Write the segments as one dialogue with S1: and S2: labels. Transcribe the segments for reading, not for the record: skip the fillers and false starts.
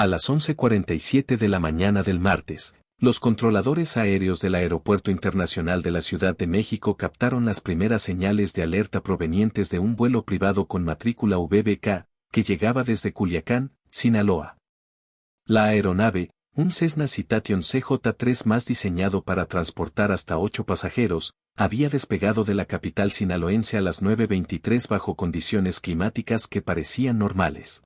S1: A las 11:47 de la mañana del martes, los controladores aéreos del Aeropuerto Internacional de la Ciudad de México captaron las primeras señales de alerta provenientes de un vuelo privado con matrícula VBK, que llegaba desde Culiacán, Sinaloa. La aeronave, un Cessna Citation CJ3 más diseñado para transportar hasta 8 pasajeros, había despegado de la capital sinaloense a las 9:23 bajo condiciones climáticas que parecían normales.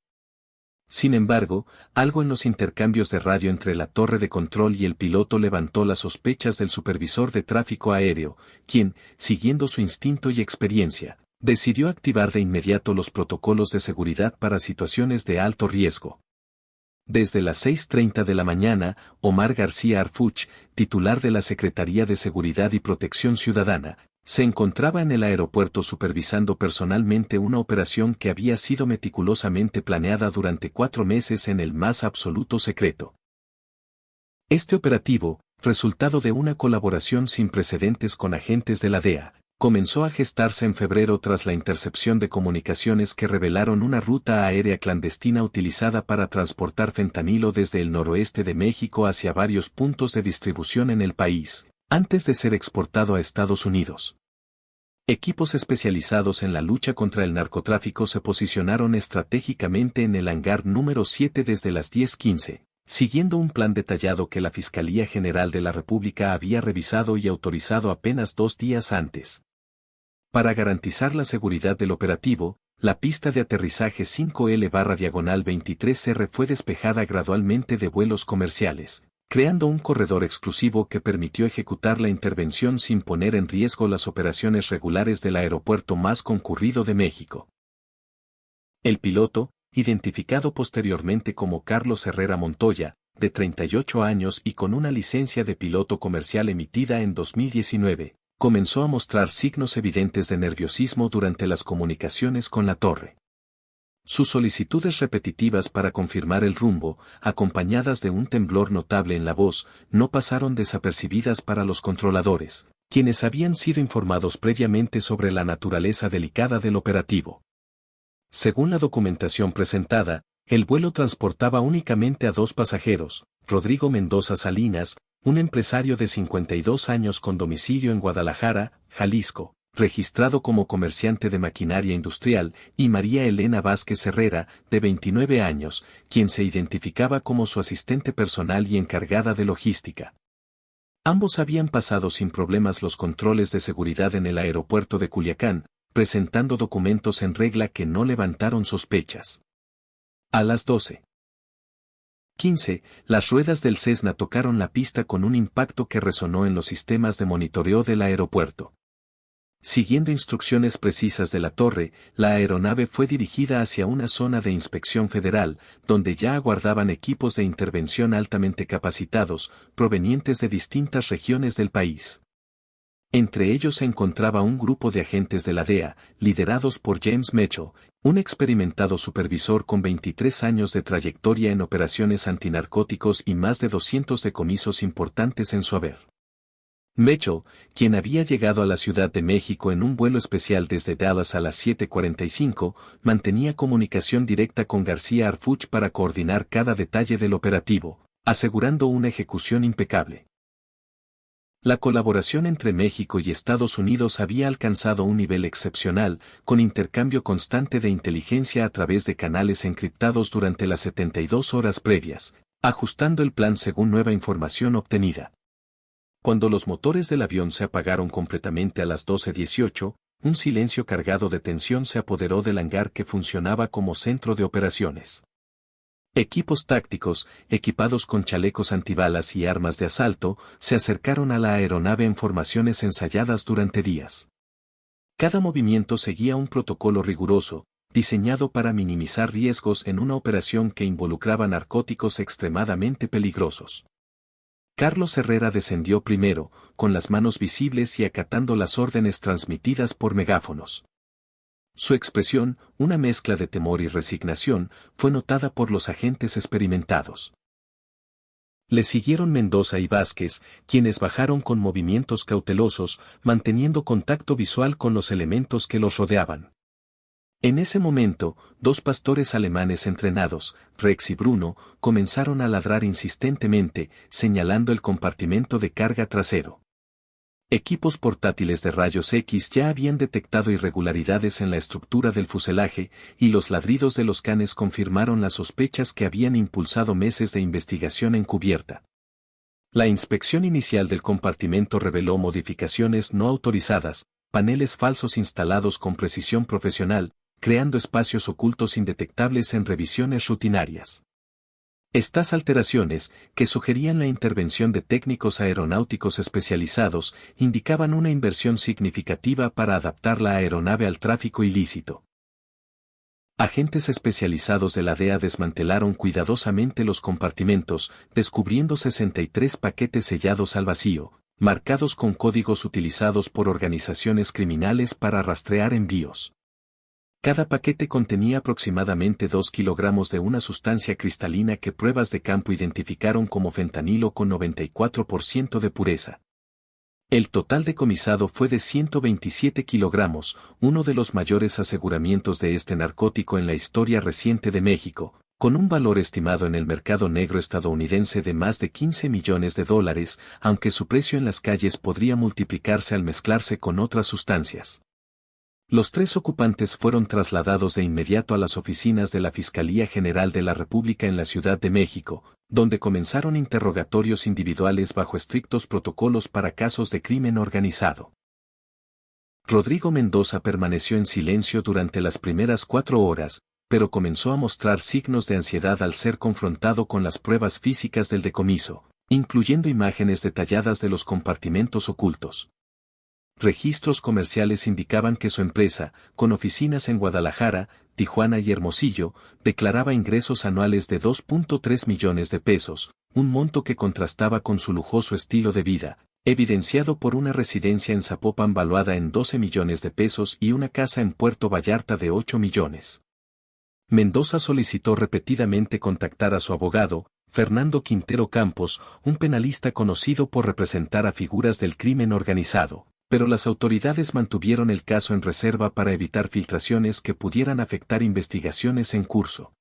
S1: Sin embargo, algo en los intercambios de radio entre la torre de control y el piloto levantó las sospechas del supervisor de tráfico aéreo, quien, siguiendo su instinto y experiencia, decidió activar de inmediato los protocolos de seguridad para situaciones de alto riesgo. Desde las 6:30 de la mañana, Omar García Arfuch, titular de la Secretaría de Seguridad y Protección Ciudadana, se encontraba en el aeropuerto supervisando personalmente una operación que había sido meticulosamente planeada durante 4 meses en el más absoluto secreto. Este operativo, resultado de una colaboración sin precedentes con agentes de la DEA, comenzó a gestarse en febrero tras la intercepción de comunicaciones que revelaron una ruta aérea clandestina utilizada para transportar fentanilo desde el noroeste de México hacia varios puntos de distribución en el país, antes de ser exportado a Estados Unidos. Equipos especializados en la lucha contra el narcotráfico se posicionaron estratégicamente en el hangar número 7 desde las 10:15, siguiendo un plan detallado que la Fiscalía General de la República había revisado y autorizado apenas 2 días antes. Para garantizar la seguridad del operativo, la pista de aterrizaje 5L/23R fue despejada gradualmente de vuelos comerciales, creando un corredor exclusivo que permitió ejecutar la intervención sin poner en riesgo las operaciones regulares del aeropuerto más concurrido de México. El piloto, identificado posteriormente como Carlos Herrera Montoya, de 38 años y con una licencia de piloto comercial emitida en 2019, comenzó a mostrar signos evidentes de nerviosismo durante las comunicaciones con la torre. Sus solicitudes repetitivas para confirmar el rumbo, acompañadas de un temblor notable en la voz, no pasaron desapercibidas para los controladores, quienes habían sido informados previamente sobre la naturaleza delicada del operativo. Según la documentación presentada, el vuelo transportaba únicamente a 2 pasajeros, Rodrigo Mendoza Salinas, un empresario de 52 años con domicilio en Guadalajara, Jalisco, registrado como comerciante de maquinaria industrial, y María Elena Vázquez Herrera, de 29 años, quien se identificaba como su asistente personal y encargada de logística. Ambos habían pasado sin problemas los controles de seguridad en el aeropuerto de Culiacán, presentando documentos en regla que no levantaron sospechas. A las 12:15, las ruedas del Cessna tocaron la pista con un impacto que resonó en los sistemas de monitoreo del aeropuerto. Siguiendo instrucciones precisas de la torre, la aeronave fue dirigida hacia una zona de inspección federal, donde ya aguardaban equipos de intervención altamente capacitados, provenientes de distintas regiones del país. Entre ellos se encontraba un grupo de agentes de la DEA, liderados por James Mecho, un experimentado supervisor con 23 años de trayectoria en operaciones antinarcóticos y más de 200 decomisos importantes en su haber. Mecho, quien había llegado a la Ciudad de México en un vuelo especial desde Dallas a las 7:45, mantenía comunicación directa con García Arfuch para coordinar cada detalle del operativo, asegurando una ejecución impecable. La colaboración entre México y Estados Unidos había alcanzado un nivel excepcional, con intercambio constante de inteligencia a través de canales encriptados durante las 72 horas previas, ajustando el plan según nueva información obtenida. Cuando los motores del avión se apagaron completamente a las 12:18, un silencio cargado de tensión se apoderó del hangar que funcionaba como centro de operaciones. Equipos tácticos, equipados con chalecos antibalas y armas de asalto, se acercaron a la aeronave en formaciones ensayadas durante días. Cada movimiento seguía un protocolo riguroso, diseñado para minimizar riesgos en una operación que involucraba narcóticos extremadamente peligrosos. Carlos Herrera descendió primero, con las manos visibles y acatando las órdenes transmitidas por megáfonos. Su expresión, una mezcla de temor y resignación, fue notada por los agentes experimentados. Le siguieron Mendoza y Vázquez, quienes bajaron con movimientos cautelosos, manteniendo contacto visual con los elementos que los rodeaban. En ese momento, dos pastores alemanes entrenados, Rex y Bruno, comenzaron a ladrar insistentemente, señalando el compartimento de carga trasero. Equipos portátiles de rayos X ya habían detectado irregularidades en la estructura del fuselaje, y los ladridos de los canes confirmaron las sospechas que habían impulsado meses de investigación encubierta. La inspección inicial del compartimento reveló modificaciones no autorizadas, paneles falsos instalados con precisión profesional, creando espacios ocultos indetectables en revisiones rutinarias. Estas alteraciones, que sugerían la intervención de técnicos aeronáuticos especializados, indicaban una inversión significativa para adaptar la aeronave al tráfico ilícito. Agentes especializados de la DEA desmantelaron cuidadosamente los compartimentos, descubriendo 63 paquetes sellados al vacío, marcados con códigos utilizados por organizaciones criminales para rastrear envíos. Cada paquete contenía aproximadamente 2 kilogramos de una sustancia cristalina que pruebas de campo identificaron como fentanilo con 94% de pureza. El total decomisado fue de 127 kilogramos, uno de los mayores aseguramientos de este narcótico en la historia reciente de México, con un valor estimado en el mercado negro estadounidense de más de $15 millones, aunque su precio en las calles podría multiplicarse al mezclarse con otras sustancias. Los 3 ocupantes fueron trasladados de inmediato a las oficinas de la Fiscalía General de la República en la Ciudad de México, donde comenzaron interrogatorios individuales bajo estrictos protocolos para casos de crimen organizado. Rodrigo Mendoza permaneció en silencio durante las primeras 4 horas, pero comenzó a mostrar signos de ansiedad al ser confrontado con las pruebas físicas del decomiso, incluyendo imágenes detalladas de los compartimentos ocultos. Registros comerciales indicaban que su empresa, con oficinas en Guadalajara, Tijuana y Hermosillo, declaraba ingresos anuales de 2.3 millones de pesos, un monto que contrastaba con su lujoso estilo de vida, evidenciado por una residencia en Zapopan valuada en 12 millones de pesos y una casa en Puerto Vallarta de 8 millones. Mendoza solicitó repetidamente contactar a su abogado, Fernando Quintero Campos, un penalista conocido por representar a figuras del crimen organizado, pero las autoridades mantuvieron el caso en reserva para evitar filtraciones que pudieran afectar investigaciones en curso.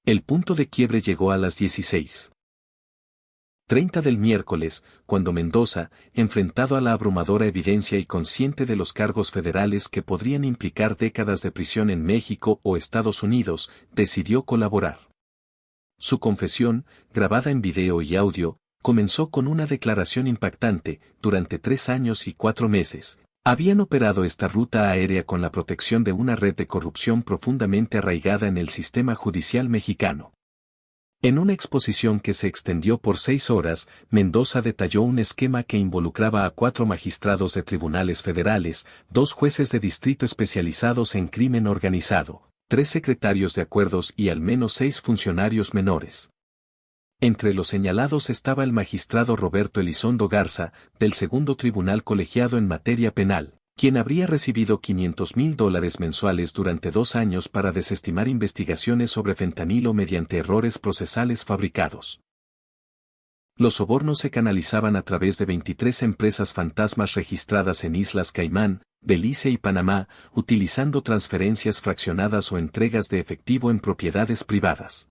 S1: El punto de quiebre llegó a las 16:30 del miércoles, cuando Mendoza, enfrentado a la abrumadora evidencia y consciente de los cargos federales que podrían implicar décadas de prisión en México o Estados Unidos, decidió colaborar. Su confesión, grabada en video y audio, comenzó con una declaración impactante: durante 3 años y 4 meses, habían operado esta ruta aérea con la protección de una red de corrupción profundamente arraigada en el sistema judicial mexicano. En una exposición que se extendió por 6 horas, Mendoza detalló un esquema que involucraba a 4 magistrados de tribunales federales, 2 jueces de distrito especializados en crimen organizado, 3 secretarios de acuerdos y al menos 6 funcionarios menores. Entre los señalados estaba el magistrado Roberto Elizondo Garza, del Segundo Tribunal Colegiado en materia penal, quien habría recibido $500,000 mensuales durante 2 años para desestimar investigaciones sobre fentanilo mediante errores procesales fabricados. Los sobornos se canalizaban a través de 23 empresas fantasmas registradas en Islas Caimán, Belice y Panamá, utilizando transferencias fraccionadas o entregas de efectivo en propiedades privadas.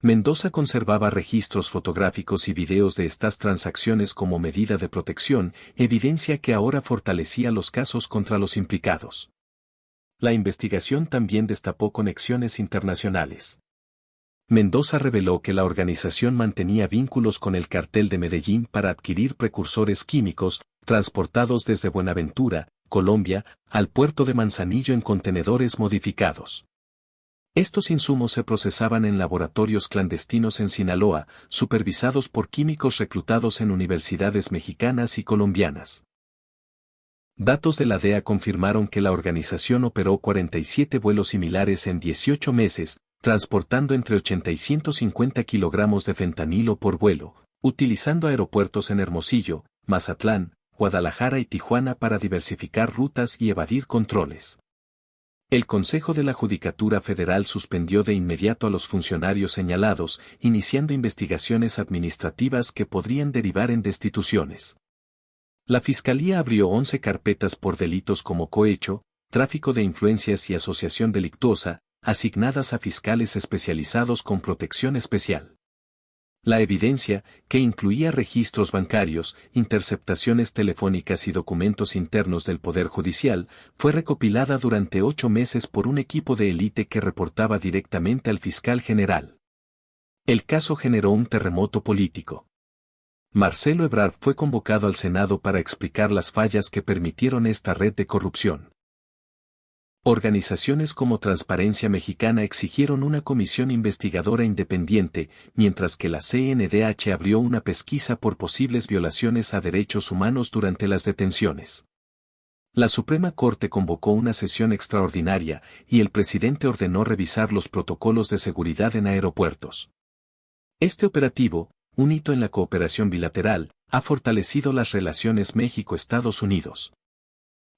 S1: Mendoza conservaba registros fotográficos y videos de estas transacciones como medida de protección, evidencia que ahora fortalecía los casos contra los implicados. La investigación también destapó conexiones internacionales. Mendoza reveló que la organización mantenía vínculos con el Cartel de Medellín para adquirir precursores químicos, transportados desde Buenaventura, Colombia, al puerto de Manzanillo en contenedores modificados. Estos insumos se procesaban en laboratorios clandestinos en Sinaloa, supervisados por químicos reclutados en universidades mexicanas y colombianas. Datos de la DEA confirmaron que la organización operó 47 vuelos similares en 18 meses, transportando entre 80 y 150 kilogramos de fentanilo por vuelo, utilizando aeropuertos en Hermosillo, Mazatlán, Guadalajara y Tijuana para diversificar rutas y evadir controles. El Consejo de la Judicatura Federal suspendió de inmediato a los funcionarios señalados, iniciando investigaciones administrativas que podrían derivar en destituciones. La Fiscalía abrió 11 carpetas por delitos como cohecho, tráfico de influencias y asociación delictuosa, asignadas a fiscales especializados con protección especial. La evidencia, que incluía registros bancarios, interceptaciones telefónicas y documentos internos del Poder Judicial, fue recopilada durante 8 meses por un equipo de élite que reportaba directamente al fiscal general. El caso generó un terremoto político. Marcelo Ebrard fue convocado al Senado para explicar las fallas que permitieron esta red de corrupción. Organizaciones como Transparencia Mexicana exigieron una comisión investigadora independiente, mientras que la CNDH abrió una pesquisa por posibles violaciones a derechos humanos durante las detenciones. La Suprema Corte convocó una sesión extraordinaria y el presidente ordenó revisar los protocolos de seguridad en aeropuertos. Este operativo, un hito en la cooperación bilateral, ha fortalecido las relaciones México-Estados Unidos.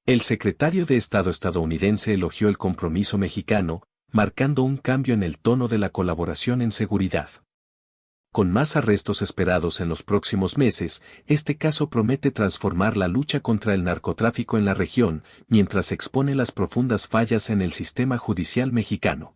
S1: El secretario de Estado estadounidense elogió el compromiso mexicano, marcando un cambio en el tono de la colaboración en seguridad. Con más arrestos esperados en los próximos meses, este caso promete transformar la lucha contra el narcotráfico en la región, mientras expone las profundas fallas en el sistema judicial mexicano.